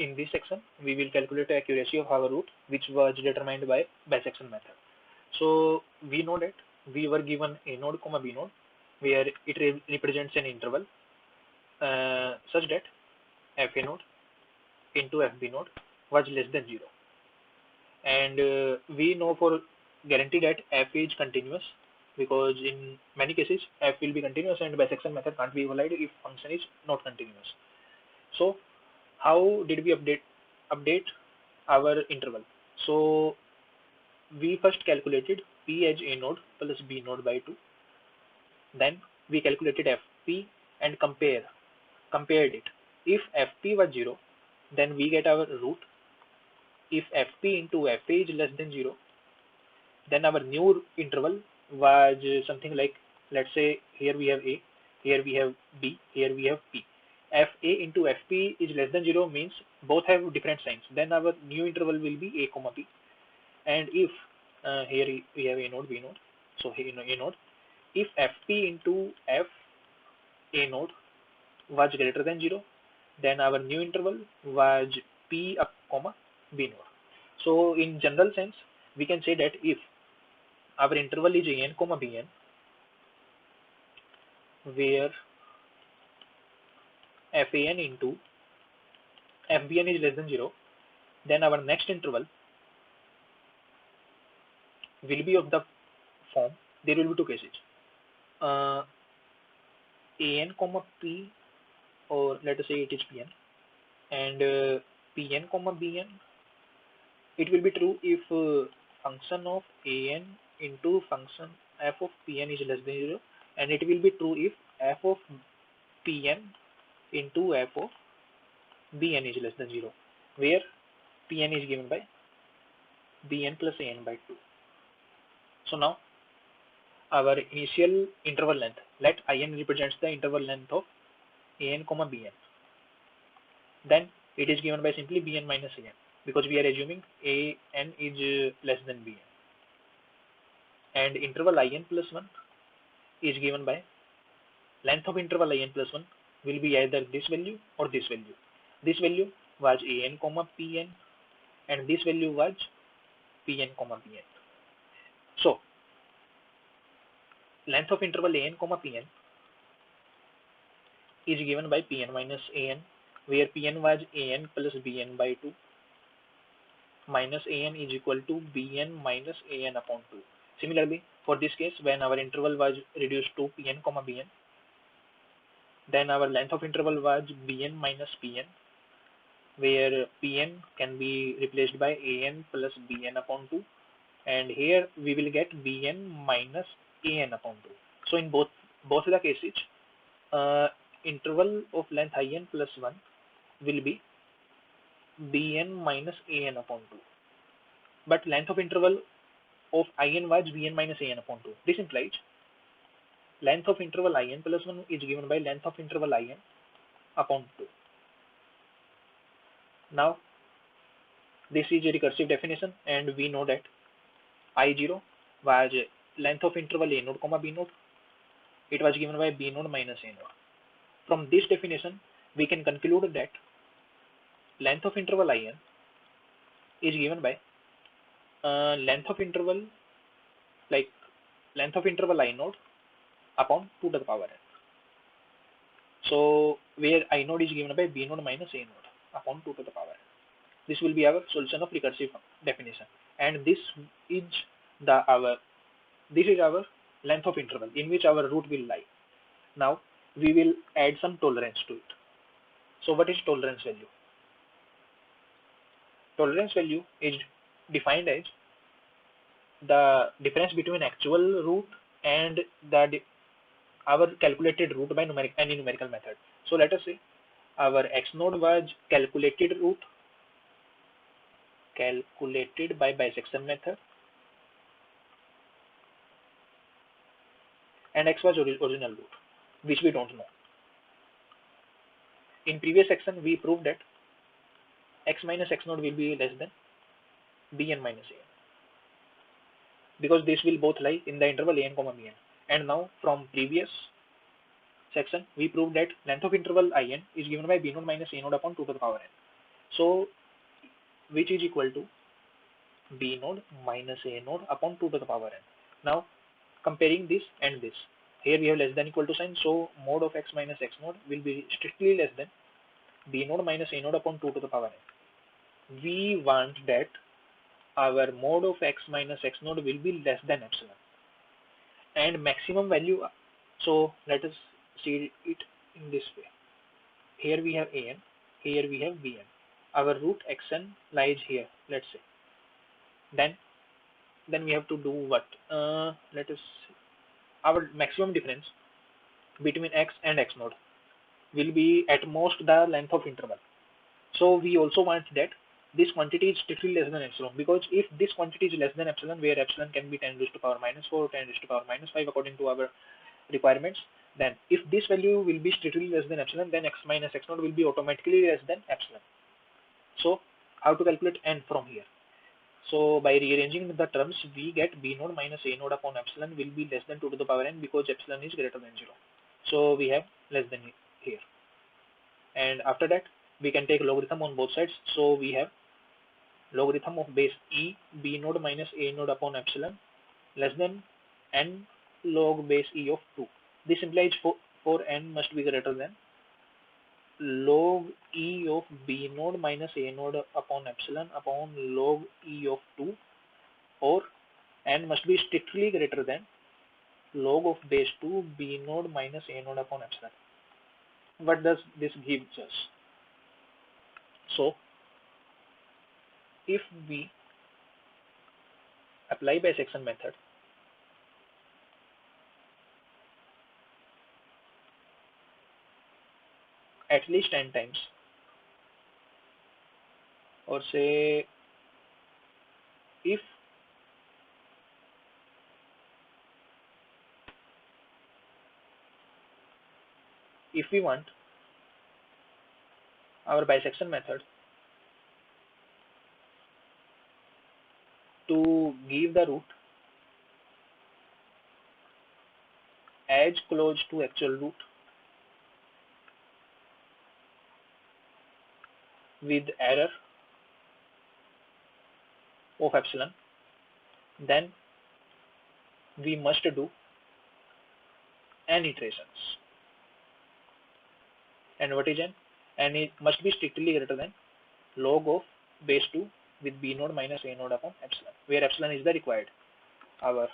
in this section, we will calculate the accuracy of our root, which was determined by bisection method. So we know that we were given a node comma b node, where it represents an interval such that fa node into fb node was less than 0. And we know for guarantee that f is continuous, because in many cases f will be continuous and bisection method can't be applied if function is not continuous. So how did we update our interval? So we first calculated p as a node plus b node by 2. Then we calculated fp and compared it. If fp was 0, then we get our root. If fp into fa is less than 0, then our new interval was something like, let's say here we have a, here we have b, here we have p. Fa into fp is less than 0 means both have different signs. Then our new interval will be a comma b. And if here we have a node, b node, so here a node, if fp into f a node was greater than 0, then our new interval was p up comma b node. So in general sense, we can say that if our interval is an comma bn, where fan into fbn is less than 0, then our next interval will be of the form, there will be two cases, an comma p, or let us say it is pn, and pn comma bn. It will be true if function of an into function f of pn is less than 0, and it will be true if f of pn into f of bn is less than 0, where pn is given by bn plus an by 2. So now our initial interval length, let in represents the interval length of an comma bn, then it is given by simply bn minus an, because we are assuming an is less than bn, and interval in plus 1 is given by length of interval in plus 1 will be either this value or this value. This value was an comma pn, and this value was pn comma bn. So length of interval an comma pn is given by pn minus an, where pn was an plus bn by 2, minus an is equal to bn minus an upon 2. Similarly, for this case, when our interval was reduced to pn comma bn, then our length of interval was bn minus pn, where pn can be replaced by an plus bn upon 2, and here we will get bn minus an upon 2. So in both the cases, interval of length in plus 1 will be bn minus an upon 2, but length of interval of in was bn minus an upon 2. This implies length of interval in plus 1 is given by length of interval in upon 2. Now this is a recursive definition, and we know that I0 was length of interval a node comma b node. It was given by b node minus a node. From this definition, we can conclude that length of interval in is given by length of interval I node upon 2 to the power n. So where I node is given by b node minus a node upon 2 to the power n. This will be our solution of recursive definition, and this is our length of interval in which our root will lie. Now we will add some tolerance to it. So what is tolerance value? Tolerance value is defined as the difference between actual root and our calculated root by any numerical method. So let us say our x node was calculated by bisection method, and x was original root, which we don't know. In previous section, we proved that x minus x node will be less than bn minus an, because this will both lie in the interval an comma bn. And now from previous section, we proved that length of interval in is given by b node minus a node upon 2 to the power n. So which is equal to b node minus a node upon 2 to the power n. Now comparing this and this, here we have less than equal to sign, so mod of x minus x node will be strictly less than b node minus a node upon 2 to the power n. We want that our mod of x minus x node will be less than epsilon, and maximum value. So let us see it in this way. Here we have an, here we have bn. Our root xn lies here, let's say. Then we have to do what? Let us see. Our maximum difference between x and x node will be at most the length of interval. So we also want that this quantity is strictly less than epsilon, because if this quantity is less than epsilon, where epsilon can be 10 raised to power minus 4, 10 raised to power minus 5 according to our requirements, then if this value will be strictly less than epsilon, then x minus x node will be automatically less than epsilon. So how to calculate n from here? So by rearranging the terms, we get b node minus a node upon epsilon will be less than 2 to the power n, because epsilon is greater than 0. So we have less than here. And after that, we can take logarithm on both sides. So we have logarithm of base e b node minus a node upon epsilon less than n log base e of 2. This implies for n must be greater than log e of b node minus a node upon epsilon upon log e of 2, or n must be strictly greater than log of base 2 b node minus a node upon epsilon. What does this give us? So if we apply bisection method, at least 10 times, or say if we want our bisection method to give the root as close to actual root with error of epsilon, then we must do n iterations. And what is n? And it must be strictly greater than log of base 2 with b node minus a node upon epsilon, where epsilon is the required error.